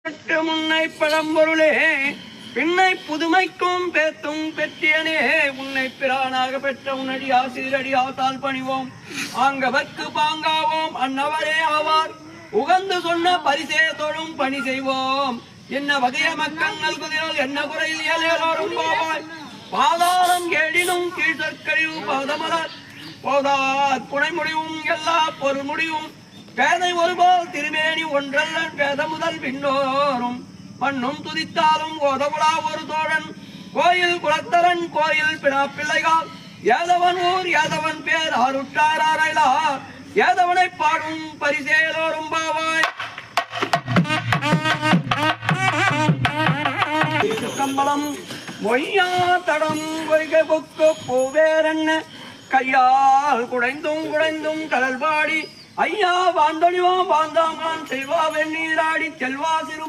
முன்னை பழம்பொருளே பின்னை புதுமைக்கும் பேத்தும் பெற்றியனே உன்னை பிரானாக பெற்ற உன்னடி ஆசிரியடி ஆத்தால் பணிவோம் ஆங்கவர்க்கு பாங்காவோம் அன்னவரே ஆவார் உகந்து சொன்ன பரிசே தொழும் பணி செய்வோம் என்ன வகைய மக்கள் குதிரோல் என்ன குறையில் ஏலேலோரும் போவாய் பாதாளம் ஏடினும் கீழ்தற்கழிவு பாதமலர் போதார் புனை முடிவும் எல்லா பொருள் முடிவும் பேதை ஒருபோல் திருமேனி ஒன்றல்ல பேத முதல் பின்னோரும் மண்ணும் துதித்தாலும் ஓதகுலா ஒரு தோழன் கோயில் குலத்தரன் கோயில் பிள்ளைகால் ஏதவன் ஊர் ஏதவன் பேர் ஆருட்டாரா ஏதவனை பாடும் பரிசேலோரும் பாவாய் கம்பளம் மொய்யா தடம் வைகை புக்கு பூவேரன் கையால் குடைந்தும் கடல் பாடி ஐயா வாந்தொழிவா வாந்தாமான் செல்வா வெந்நீராடி செல்வா சிறும